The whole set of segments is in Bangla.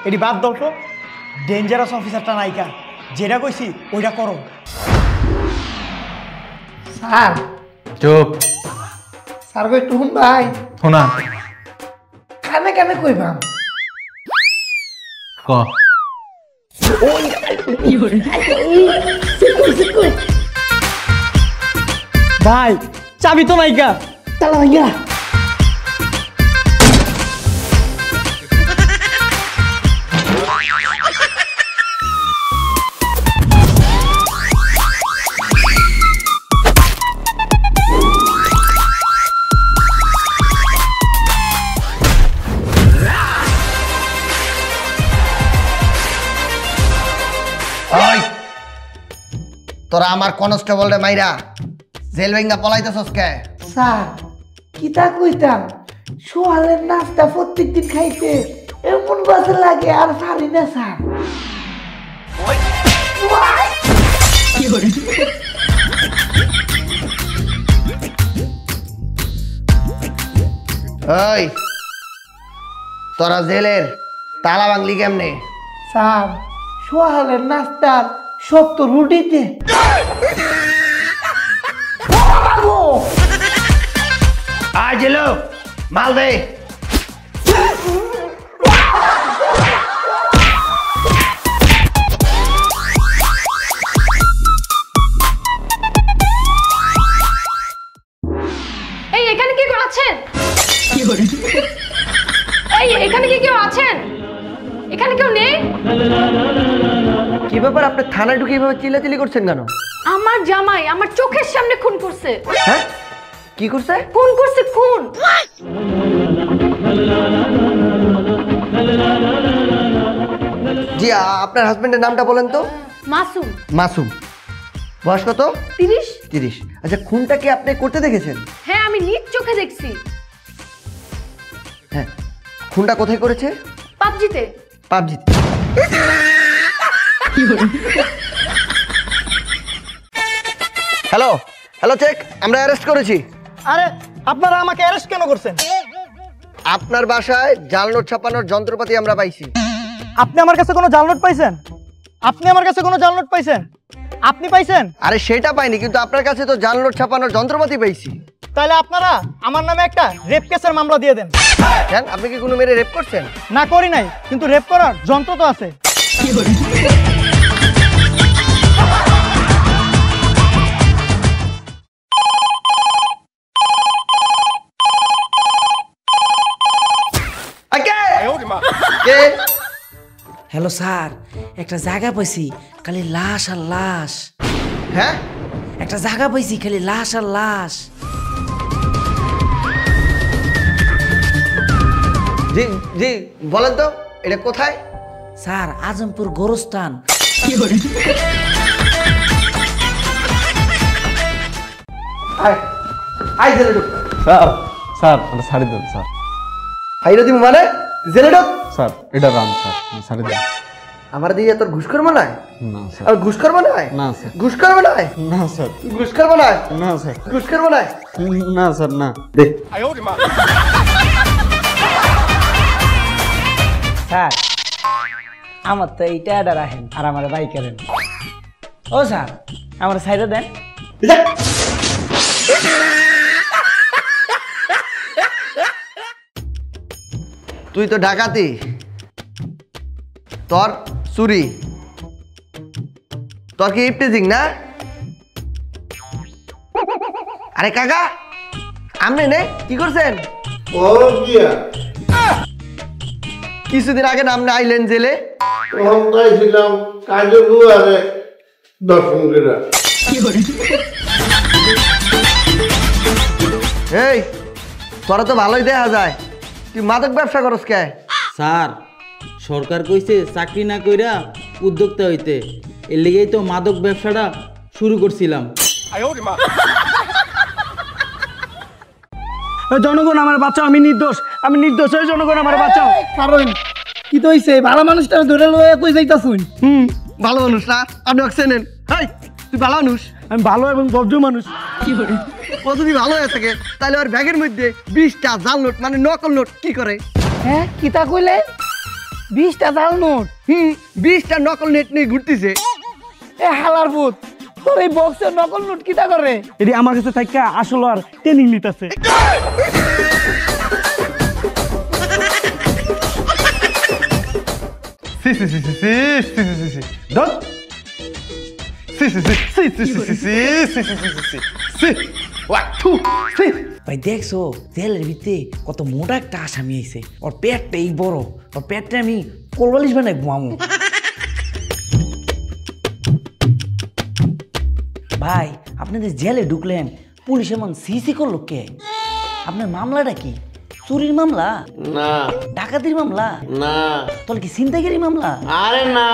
এটি বাদ দাও তো, ডেঞ্জারাস অফিসারটা নায়িকা, যেটা কইছি ওইটা করো। স্যার চুপ। স্যার একটু শুন ভাই, শোনা কানে কানে কইবাম। ক ভাই চাবি তো নায়িকা, তালা ভাইয়া তোরা আমার কনস্টেবল রে মাইরা জেল ভেঙ্গা পলাইতেছস কে? স্যার কিতা কইতাম, সোহালের নাস্তা প্রত্যেকদিন খাইতে এমন বাজে লাগে আর পারি না স্যার। ওই তোরা জেলের তালা ভাঙলি কেমনে? স্যার সোহালের নাস্তার সব তো রুটিতে। আয় জেলো মাল দে। এই এখানে কি কেউ আছেন? এই এখানে কি কেউ আছেন? এখানে কেউ নেই? কি ব্যাপার, আপনি থানায় ঢুকে এভাবে চিল্লাচিল্লি করছেন কেন? আমার জামাই আমার চোখের সামনে খুন করছে। হ্যাঁ কি করছে? খুন করছে, খুন। জি আপনার হাজবেন্ডের নামটা বলেন তো? মাসুম। মাসুম। বয়স কত? 30। 30। আচ্ছা খুনটা কি আপনি করতে দেখেছেন? হ্যাঁ আমি নিজ চোখে দেখছি। হ্যাঁ খুনটা কোথায় করেছে? পাবজিতে। পাবজি। হ্যালো হ্যালো চেক, আমরা অ্যারেস্ট করেছি। আরে আপনারা আমাকে অ্যারেস্ট কেন করছেন? আপনার বাসায় জাল নোট ছাপানোর যন্ত্রপাতি আমরা পাইছি। আপনি আমার কাছে কোনো জাল নোট পাইছেন? আপনি আমার কাছে কোনো জাল নোট পাইছেন? আপনি পাইছেন? আরে সেটা পাইনি, কিন্তু আপনার কাছে তো জাল নোট ছাপানোর যন্ত্রপাতি পাইছি। তাহলে আপনারা আমার নামে একটা রেপ কেসের মামলা দিয়ে দেন। কেন, আপনি কি কোনো মেরে রেপ করছেন? না করি নাই, কিন্তু রেপ করার যন্ত্র তো আছে। হ্যালো স্যার, একটা জায়গা পাইছি খালি লাশ আর লাশ। হ্যাঁ একটা জায়গা পাইছি খালি লাশ আর লাশ। জি জি বলেন তো এটা কোথায়? স্যার আজমপুর গোরস্থান। স্যার স্যার এটা ছাড়ি দেন স্যার। হাইরে দিম মানে জেলে ঢোক। স্যার এটা রাম স্যার, ছাড়ি দেন। আমার দিয়ে তোর ঘুষ করবো না? না স্যার। আর ঘুষ করবো না? না স্যার। ঘুষ করবো না? না স্যার। ঘুষ করবো না? না স্যার। ঘুষ করবো না? না স্যার না। দে। স্যার আমার তো এইটা অ্যাডা রাখেন আর আমার বাইক করেন। ও স্যার আমার সাইডে দেন। তুই তো ডাকাতি, তোর চুরি, তোর কি ইফতেজিং না? আরে কাকা আপনি নে কি করছেন? কিছুদিন আগে নাম আইলেন জেলে। ছিলাম কাজে বুয়ারে দর্শন করে। এই তোরা তো ভালোই দেখা যায়, তুই মাদক ব্যবসা করস কে? স্যার সরকার কইছে চাকরি না কইরা উদ্যোক্তা হইতে, এর লেগেই তো মাদক ব্যবসাটা শুরু করছিলাম। জনগণ আমার বাঁচাও, আমি নির্দোষ, আমি নির্দোষ, ওই জনগণ আমার বাঁচাও। কারণ কি তো হইছে, ভালো মানুষটা ধরে লয়ে কই যাইতাছুন? ভালো মানুষ না আপনি চেনেন? এই তুই ভালো মানুষ? আমি ভালো এবং ভদ্র মানুষ। ও যদি ভালো হয়ে থাকে তাহলে ওর ব্যাগের মধ্যে 20টা জাল নোট মানে নকল নোট কি করে? হ্যাঁ কিতা কইলে? 20টা জাল নোট 20টা নকল নেট নিয়ে ঘুরতেছে। এ হালার ভূত তোর এই বক্সের নকল নোট কিটা করে? এটি আমার কাছে থাকা আসল আর ট্রেনিং নিতেছে। ভাই দেখছো জেলের ভিতরে কত মোটা একটা আসামি আইছে, ওর পেটটা এই বড়, ওর পেটটা আমি কোলবালিশ বানাই ঘুমামু। ভাই আপনাদের জেলে ঢুকলেন, পুলিশ এমন সিসি করলো কে? আপনার মামলাটা কি? চুরির মামলা? না ডাকাতির মামলা? না তোর কি ছিনতাইকারী মামলা? আরে না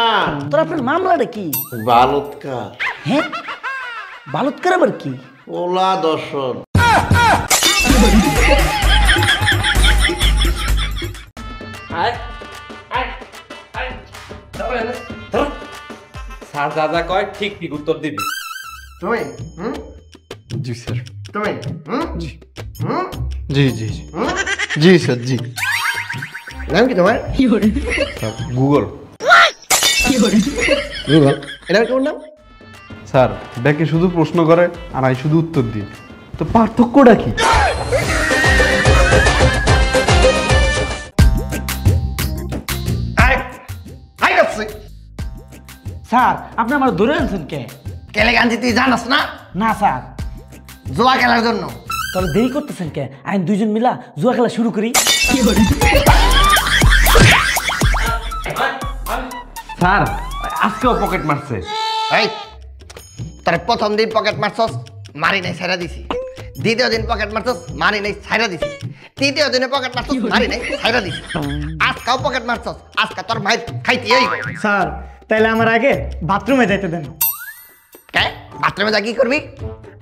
তোর আপনার মামলাটা কি? বালুৎকার হ্যাঁ বালুৎকার আবার কি? ওলা দর্শন। স্যার যা যা কয় ঠিক ঠিক উত্তর দিবি। তুমি জি স্যার। তুমি জি জি জি স্যার জি। নাম কি তোমার? গুগল। গুগল এটা কেমন নাম? স্যার ব্যাকে শুধু প্রশ্ন করে আর আমি শুধু উত্তর দিই, তো পার্থক্যটা কি? স্যার আপনি আমার ধরে আনছেন কে? কেলে গান্ধী তুই জানাস না? না স্যার। জুয়া খেলার জন্য। তবে দেরি করতেছেন কে? আমি দুইজন মিলা জুয়া খেলা শুরু করি। স্যার আজকেও পকেট মারছে। এই তোর প্রথম দিন পকেট মারছস, মারি নাই ছাইরা দিছি। দ্বিতীয় দিন পকেট মারছস, মারি নাই ছাইরা দিছি। তৃতীয় দিনে পকেট মারছস, মারি নাই ছাইরা দিছি। আজকাও পকেট মারছস, আজকা তোর মাইর খাইতে হইব। স্যার তাইলে আমার আগে বাথরুমে যাইতে দেন। কে বাথরুমে যা কি করবি?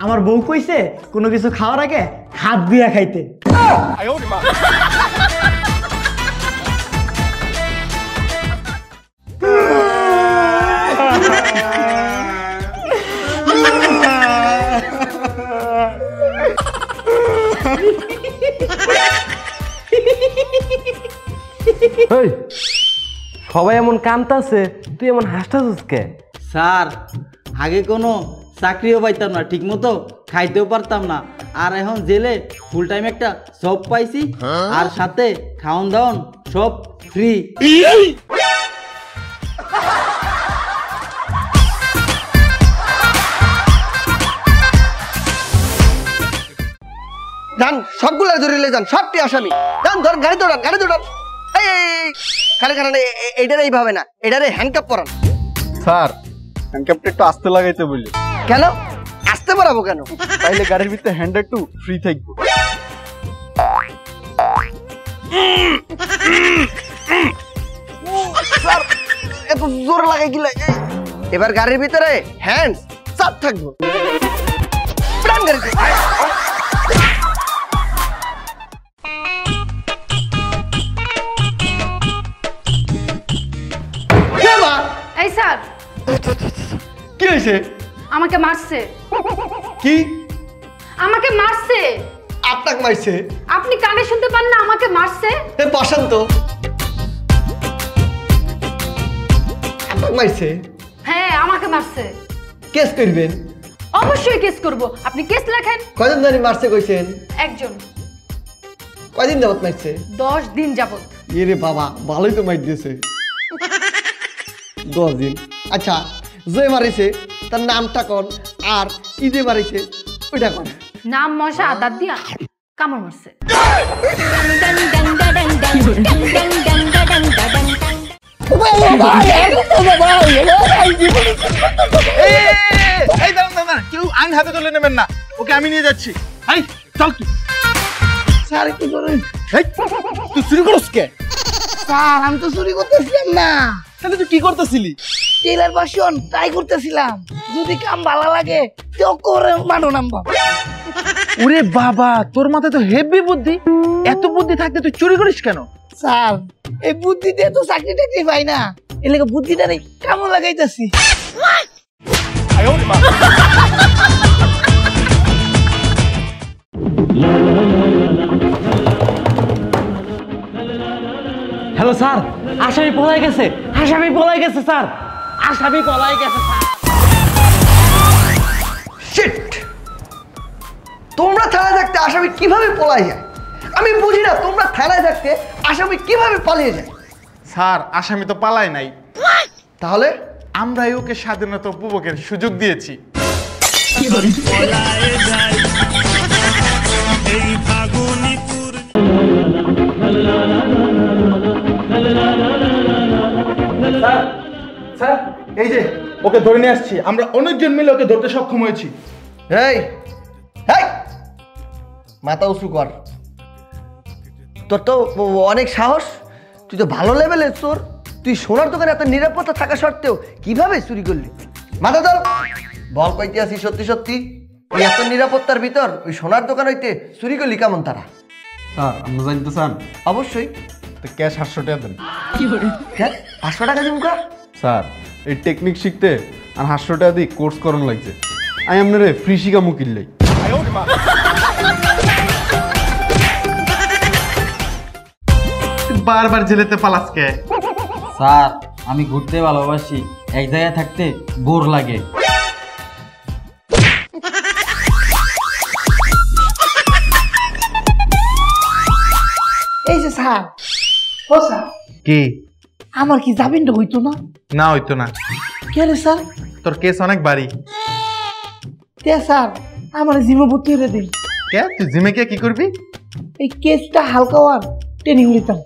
আমার বউ কইছে কোনো কিছু খাওয়ার আগে হাত দিয়া খাইতে। সবাই এমন কামতাছে, তুই এমন হাসতাছিস কে? স্যার আগে কোনো চাকরিও পাইতাম না, ঠিক মতো খাইতেও পারতাম না, আর এখন জেলে ফুল টাইম একটা জব পাইছি, আর সাথে খাওন দাওন সব ফ্রি। যান সবগুলা ধরিলে যান, সবটি আসামি যান। ধর গাড়ি দৌড়ান, গাড়ি দৌড়ান। এই খালি খারান, এইটারে এইভাবে না, এটারে হ্যান্ডকাপ পরান। স্যার হ্যান্ডকাপটা একটু আস্তে লাগাইতে বললি। কেন আসতে পারাবো কেন? তাইলে গাড়ির ভিতরে হ্যান্ড একটু ফ্রি থাকবো। স্যার এত জোর লাগাই গিলা। এবার গাড়ির ভিতরে হ্যান্ড চাপ থাকবো। প্রাণ গাড়িতে এই স্যার কি হয়েছে? আমাকে মারছে। কি আমাকে মারছে। আপনাকে মারছে? আপনি কানে শুনতে পান না? আমাকে মারছে। বসন্ত আপনাকে মারছে? হ্যাঁ আমাকে মারছে। কেস করবেন? অবশ্যই কেস করব। আপনি কেস লেখেন। কয়জন জানি মারছে কইছেন? একজন। কয়দিন যাবত মারছে? 10 দিন যাবত। এরে বাবা ভালোই তো মার দিয়েছে। 10 দিন। আচ্ছা যে মারিছে তার নামটা কোন, আর ঈদে মারিছে ওইটা কোন? নাম মশা দাঁত দিয়া কামড় মারছে। এই দাঁড়ান দাঁড়ান, কেউ আইন হাতে তুলে নেবেন না, ওকে আমি নিয়ে যাচ্ছি। এই চল তুই। স্যার কি করেন? এই, তুই চুরি করছ কে? স্যার আমি তো চুরি করতেছিলাম না, তাহলে তুই কি করতেছিলি? টেলার ভার্সন ট্রাই করতেছিলাম, যদি কাম ভালো লাগে তো করে মানো নাম্বার। ওরে বাবা, তোর মাথায় তো হেভি বুদ্ধি। এত বুদ্ধি থাকতে তুই চুরি করিস কেন? স্যার এই বুদ্ধি দিয়ে তো চাকরি টাকরি পাই না, এর লাগে বুদ্ধিটা নেই কামও লাগাইতেছি। হ্যালো স্যার, আসামি পলাই গেছে, আসামি পলাই গেছে স্যার, আসামি পলাই গেছে স্যার। শিট! তোমরা থানায় থাকতে আসামি কিভাবে পলাই যায়? আমি বুঝি না, তোমরা থানায় থাকতে আসামি কিভাবে পালিয়ে যায়? স্যার আসামি তো পালায় নাই, তাহলে আমরাই ওকে স্বাধীনতা উপভোগের সুযোগ দিয়েছি। স্যার এই যে ওকে ধরে নিয়ে আসছি, আমরা অনেকজন মিলে ওকে ধরতে সক্ষম হয়েছি। এই এই মাথা উঁচু কর, তোর তো অনেক সাহস, তুই তো ভালো লেভেলের চোর। তুই সোনার দোকানে এত নিরাপত্তা থাকা সত্ত্বেও কিভাবে চুরি করলি? মাথা তোল, বল কইতে আসি সত্যি সত্যি তুই এত নিরাপত্তার ভিতর ওই সোনার দোকান হইতে চুরি করলি কেমন তারা? স্যার আপনি জানতে চান? অবশ্যই। তো ক্যাশ 800 টাকা দেন। হ্যাঁ 500 টাকা দিন কা? স্যার এই টেকনিক শিখতে আর 800 টাকা দিয়ে কোর্স করানো লাগছে, আমি আপনারে ফ্রি শিখামু কিনলেই। বারবার জেলেতে পালাসকে। স্যার আমি ঘুরতে ভালোবাসি, এক জায়গায় থাকতে বোর লাগে। এই যে স্যার, ও স্যার, কি? আমার কি জামিনটা হইতো না? না হইতো না, কেন স্যার? তোর কেস অনেক বাড়ি। তে স্যার আমার জিমে ভর্তি করে দিন। কে তুই জিমে কে কি করবি? এই কেসটা হালকা হওয়ার ট্রেনিং নিতাম।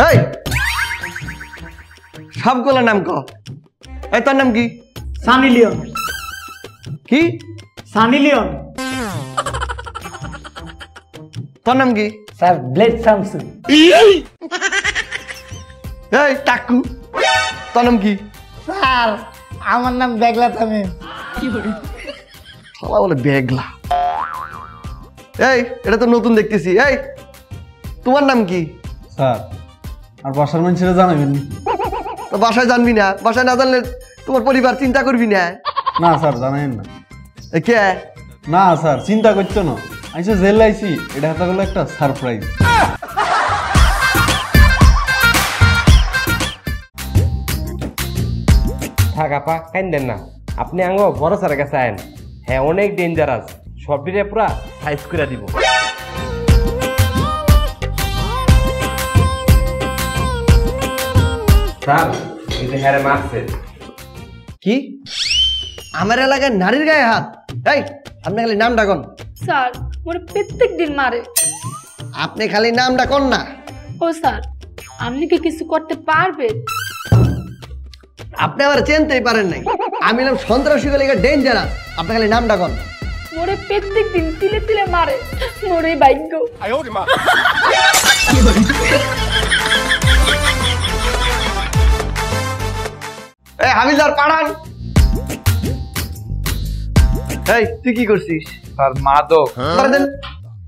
এই সবগুলোর নাম ক। এই তোর নাম কি? সানি লিওন। কি? সানি লিওন। তোর নাম কি? Sir blade Samsung. এই টাকু, তোর নাম কি? স্যার আমার নাম বেগলা তামিম। শালা বলে বেগলা। এই এটা তো নতুন দেখতেছি। এই তোমার নাম কি? স্যার আর বাসার মানুষেরা জানাবেন নি? তো বাসায় জানবি না? বাসায় না জানলে তোমার পরিবার চিন্তা করবি না? না স্যার জানাবেন না। এ কে? না স্যার চিন্তা করছো না, আমি তো জেল আইছি, এটা হাতে গেলো একটা সারপ্রাইজ। থাক আপা কাইন্দেন না, আপনি আঙ্গ বড় স্যারের কাছে আয়েন। হ্যাঁ অনেক ডেঞ্জারাস, সব ডিরে পুরা সাইজ করে দিব। স্যার এই যে হ্যারে মারছে। কি? আমার এলাকায় নারীর গায়ে হাত? এই আপনি খালি নাম ডাকন। স্যার মোরে প্রত্যেক দিন মারে। আপনি খালি নাম ডাকন না। ও স্যার আপনি কি কিছু করতে পারবেন? আপনি আবার চিনতেই পারেন নাই, আমি নাম সন্ত্রাসী গলিকা ডেঞ্জারাস। আপনি খালি নাম ডাকন। মোরে প্রত্যেক দিন তিলে তিলে মারে, মোরে ভাগ্য। এই হাবিলদার পাঠান। এই তুই কি করছিস? স্যার মাদক। বারে দেন,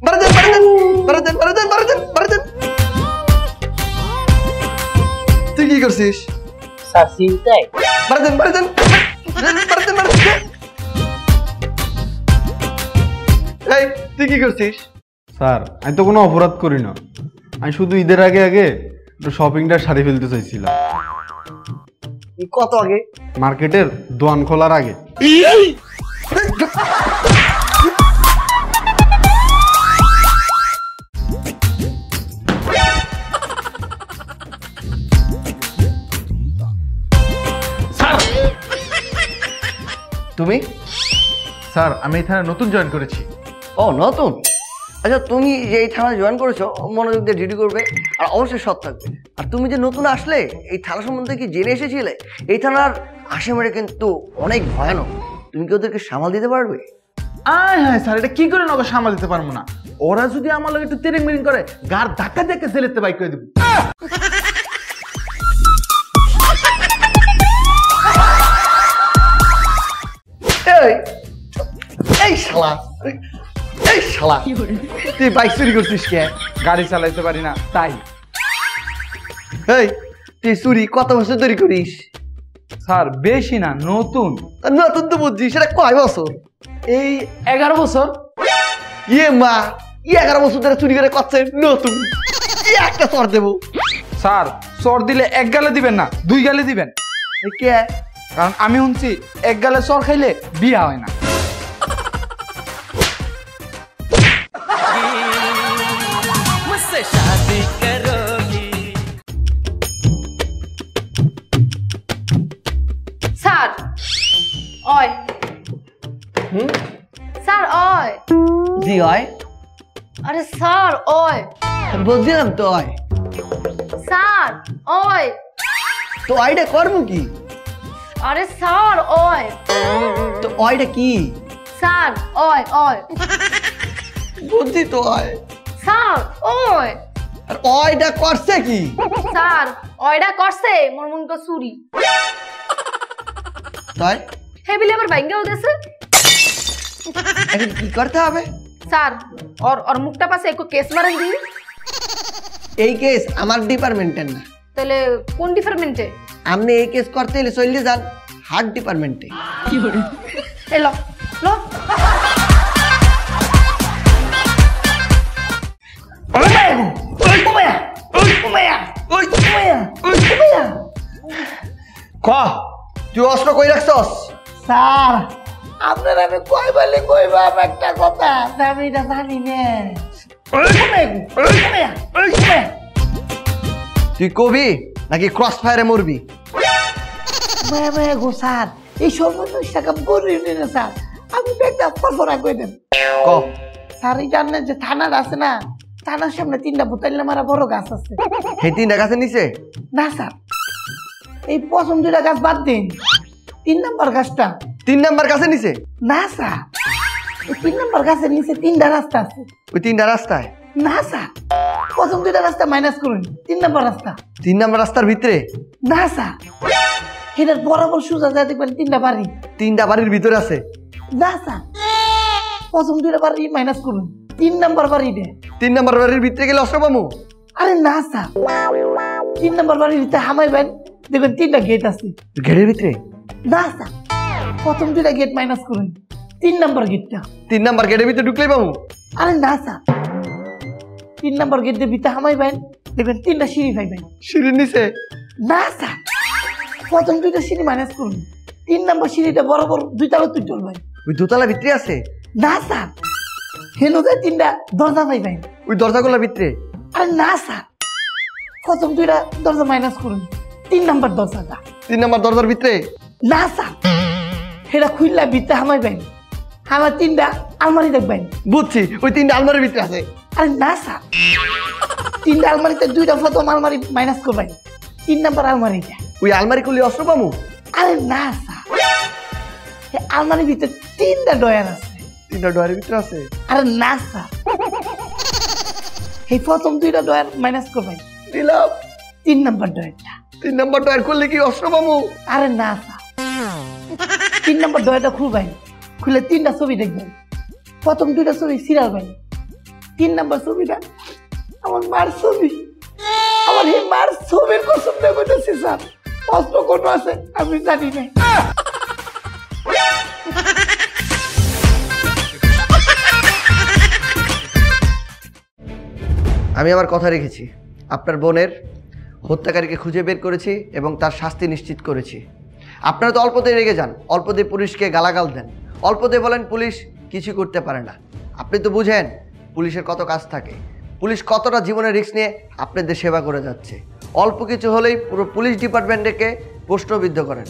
বারে দেন, বারে দেন, বারে দেন, বারে দেন, বারে দেন, বারে দেন। তুই কি করছিস? স্যার চিন্তায়। বারে দেন, বারে দেন, বারে দেন, বারে দেন। এই তুই কি করছিস? স্যার আমি তো কোনো অপরাধ করি না, আমি শুধু ঈদের আগে আগে একটু শপিংটা সারি ফেলতে চাইছিলাম। কত আগে? মার্কেটের দোকান খোলার আগে। তুমি? স্যার আমি এই থানায় নতুন জয়েন করেছি। ও নতুন? আচ্ছা তুমি যে এই থানায় জয়েন করেছো মনোযোগ দিয়ে ডিউটি করবে আর অবশ্যই সৎ থাকবে। আর তুমি যে নতুন আসলে এই থানা সম্বন্ধে কি জেনে এসেছিলে? এই থানার আসামিরা কিন্তু অনেক ভয়ানক, তুমি কি ওদেরকে সামাল দিতে পারবে? হ্যাঁ স্যার, এটা কি করে নগদ সামাল দিতে পারবো না? ওরা যদি আমার লগে একটু তেরিং মেরিং করে, গার ধাক্কা দেখে জেলেতে বাইক করে দেবো। এই এই শালা, এই শালা তুই বাইক চুরি করছিস কে? গাড়ি চালাইতে পারি না তাই। এই তুই চুরি কত বছর ধরে করিস? স্যার বেশি না, নতুন। নতুন তো বুঝছি, সেটা কয় বছর? এই 11 বছর। ইয়ে মা, 11 বছর ধরে চুরি করে করছে নতুন, একটা চর দেবো। স্যার চর দিলে 1 গালে দিবেন না, 2 গালে দিবেন। কে? কারণ আমি শুনছি 1 গালে চর খাইলে বিয়া হয় না। স্যার ওই স্যার ওই জি হয়, আরে স্যার ওই বুঝলাম তো হয়। স্যার ওই তো আইডা করবো কি? আরে স্যার ওই তো ওইটা কি? স্যার ওই ওই বুঝছি তো হয়। স্যার ওই আর ওইটা করছে কি? স্যার ওইটা করছে মোর মন কো চুরি। তাই হেবিলে আবার ভাঙ্গাও দেছে। এখন কি করতে হবে? স্যার ওর মুখটা পাশে একটু কেস মারেন দি। এই কেস আমার ডিপার্টমেন্টের না। তাহলে কোন ডিপার্টমেন্টে? আপনি এই কেস করতে হলে চলে যান হার্ট ডিপার্টমেন্টে। এলো লো ক তুই অস্ত্র কই রাখছস? স্যার আপনার আমি কইবালে কইবাম একটা কথা, আমি এটা জানি না। তুই কবি নাকি ক্রস ফায়ারে মরবি? মায়া মায়া গো স্যার, এই সর্বনাশ টাকা বলি না স্যার, আমি তো একটা ফরফরা কই দেন। ক স্যার এই জানেন যে থানার আছে না, থানার সামনে 3টা বোতাইলে মারা বড় গাছ আছে। হে 3টা গাছে নিচে? না স্যার, এই প্রথম 2টা গাছ বাদ দিন, 3 নাম্বার গাছটা। 3 নাম্বার গাছে নিচে? না স্যার, এই 3 নাম্বার গাছের নিচে 3টা রাস্তা আছে। ওই 3টা রাস্তায়? না স্যার, প্রথম 2টা রাস্তা মাইনাস করুন, 3 নাম্বার রাস্তা। 3 নাম্বার রাস্তার ভিতরে? না স্যার, এটার বরাবর সোজা যায় দেখবেন 3টা বাড়ি। 3টা বাড়ির ভিতরে আছে? না স্যার, প্রথম 2টা বাড়ি মাইনাস করুন, 3 নাম্বার বাড়ি দে। 3 নাম্বার বাড়ির ভিতরে গেলে অস্ত্র পামু? আরে না স্যার, 3 নাম্বার বাড়ির ভিতরে হামাইবেন, দেখবেন 3টা গেট আছে। গেটের ভিতরে? না স্যার, প্রথম 2টা গেট মাইনাস করুন, 3 নাম্বার গেটটা। 3 নাম্বার গেটের ভিতরে ঢুকলেই পামু? আরে না স্যার, 3 নাম্বার গেটের ভিতরে হামাইবেন, দেখবেন 3টা সিঁড়ি পাইবেন। সিঁড়ির নিচে? না স্যার, প্রথম 2টা সিঁড়ি মাইনাস করুন, 3 নাম্বার সিঁড়িটা বরাবর 2 তলা তুই চলবেন। ওই দোতলা ভিতরে আছে? না স্যার, হেনুতে 3টা দরজা পাইবেন। ওই দরজাগুলোর ভিতরে? আরে না স্যার, প্রথম 2টা দরজা মাইনাস করুন, 3 নাম্বার দরজাটা। 3 নাম্বার দরজার ভিতরে? না স্যার, সেটা খুললা ভিতরে হামাইবেন, আমার 3টা আলমারি দেখবেন। বুঝছি, ওই 3টা আলমারির ভিতরে আছে। আরে না স্যার, 3টা আলমারিতে 2টা প্রথম আলমারি মাইনাস করবেন, 3 নাম্বার আলমারিটা। ওই আলমারি খুলে অস্ত্র পামু? আরে না স্যার, এই আলমারির ভিতরে 3টা ডয়ার আছে। 3টা ডয়ারের ভিতরে আছে? আরে না স্যার, এই প্রথম 2টা ডয়ার মাইনাস করবেন, দিলাম 3 নাম্বার ডয়ারটা। 3 নাম্বার ডয়ার খুললে কি অস্ত্র পামু? আরে না স্যার, 3 নাম্বার ডয়ারটা খুলবেন, খুলে 3টা ছবি দেখবেন, প্রথম 2টা ছবি সিরাবেন, 3 নাম্বার ছবিটা আমার মার ছবি। আমার এই মার ছবির কসম দিয়ে বলতেছি স্যার, অস্ত্র কোন আছে আমি জানি না। আমি আমার কথা রেখেছি। আপনার বোনের হত্যাকারীকে খুঁজে বের করেছি এবং তার শাস্তি নিশ্চিত করেছি। আপনারা তো অল্পতেই রেগে যান, অল্পতেই পুলিশকে গালাগাল দেন, অল্পতেই বলেন পুলিশ কিছু করতে পারে না। আপনি তো বুঝেন পুলিশের কত কাজ থাকে, পুলিশ কতটা জীবনের রিস্ক নিয়ে আপনাদের সেবা করে যাচ্ছে। অল্প কিছু হলেই পুরো পুলিশ ডিপার্টমেন্টকে প্রশ্নবিদ্ধ করেন।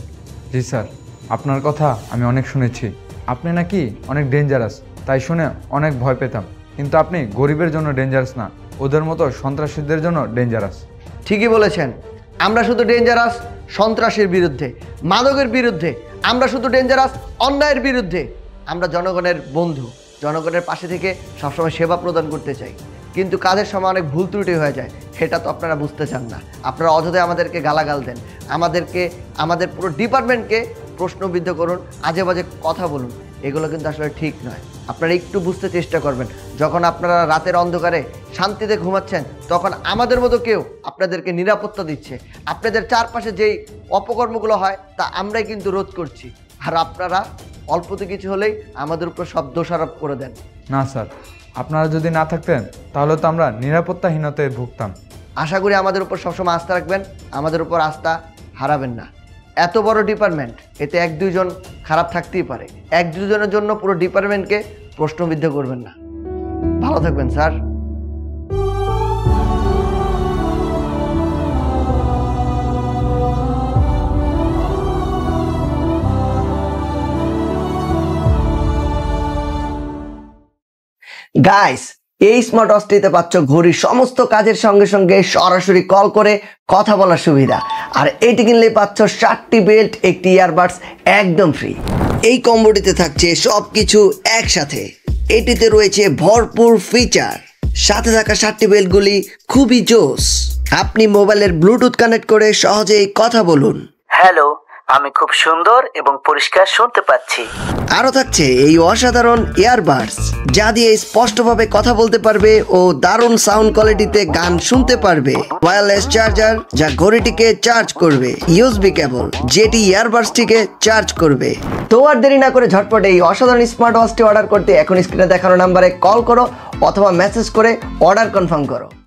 জি স্যার, আপনার কথা আমি অনেক শুনেছি, আপনি নাকি অনেক ডেঞ্জারাস, তাই শুনে অনেক ভয় পেতাম। কিন্তু আপনি গরিবের জন্য ডেঞ্জারাস না, ওদের মতো সন্ত্রাসীদের জন্য ডেঞ্জারাস। ঠিকই বলেছেন, আমরা শুধু ডেঞ্জারাস সন্ত্রাসের বিরুদ্ধে, মাদকের বিরুদ্ধে, আমরা শুধু ডেঞ্জারাস অন্যায়ের বিরুদ্ধে। আমরা জনগণের বন্ধু, জনগণের পাশে থেকে সবসময় সেবা প্রদান করতে চাই, কিন্তু কাজের সময় অনেক ভুল ত্রুটি হয়ে যায়, সেটা তো আপনারা বুঝতে চান না। আপনারা অযথাই আমাদেরকে গালাগাল দেন, আমাদের পুরো ডিপার্টমেন্টকে প্রশ্নবিদ্ধ করুন, আজে বাজে কথা বলুন, এগুলো কিন্তু আসলে ঠিক নয়। আপনারা একটু বুঝতে চেষ্টা করবেন। যখন আপনারা রাতের অন্ধকারে শান্তিতে ঘুমাচ্ছেন, তখন আমাদের মতো কেউ আপনাদেরকে নিরাপত্তা দিচ্ছে। আপনাদের চারপাশে যেই অপকর্মগুলো হয় তা আমরাই কিন্তু রোধ করছি, আর আপনারা অল্পতে কিছু হলেই আমাদের উপর সব দোষারোপ করে দেন। না স্যার, আপনারা যদি না থাকতেন তাহলে তো আমরা নিরাপত্তাহীনতায় ভুগতাম। আশা করি আমাদের উপর সবসময় আস্থা রাখবেন, আমাদের উপর আস্থা হারাবেন না। এত বড় ডিপার্টমেন্ট, এতে 1-2 জন খারাপ থাকতেই পারে। 1-2 জনের জন্য পুরো ডিপার্টমেন্টকে প্রশ্নবিদ্ধ করবেন না। ভালো থাকবেন স্যার। গাইস, এই স্মার্ট ওয়াচটিতে পাচ্ছ ঘড়ির সমস্ত কাজের সঙ্গে সঙ্গে সরাসরি কল করে কথা বলার সুবিধা। আর এটি কিনলে পাচ্ছ 7টি বেল্ট, একটি ইয়ারবাডস একদম ফ্রি। এই কম্বোটিতে থাকছে সবকিছু একসাথে। এটিতে রয়েছে ভরপুর ফিচার, সাথে থাকা 7টি বেল্টগুলি খুবই জোস। আপনি মোবাইলের ব্লুটুথ কানেক্ট করে সহজেই কথা বলুন। হ্যালো, আমি খুব সুন্দর এবং পরিষ্কার শুনতে পাচ্ছি। আরও থাকছে এই অসাধারণ ইয়ারবাডস, যা দিয়ে স্পষ্টভাবে কথা বলতে পারবে ও দারুণ সাউন্ড কোয়ালিটিতে গান শুনতে পারবে। ওয়্যারলেস চার্জার, যা ঘড়িটিকে চার্জ করবে। ইউএসবি কেবল, যেটি ইয়ারবাডসটিকে চার্জ করবে। তো আর দেরি না করে ঝটপট এই অসাধারণ স্মার্ট ওয়াচটি অর্ডার করতে এখন স্ক্রিনে দেখানো নাম্বারে কল করো অথবা মেসেজ করে অর্ডার কনফার্ম করো।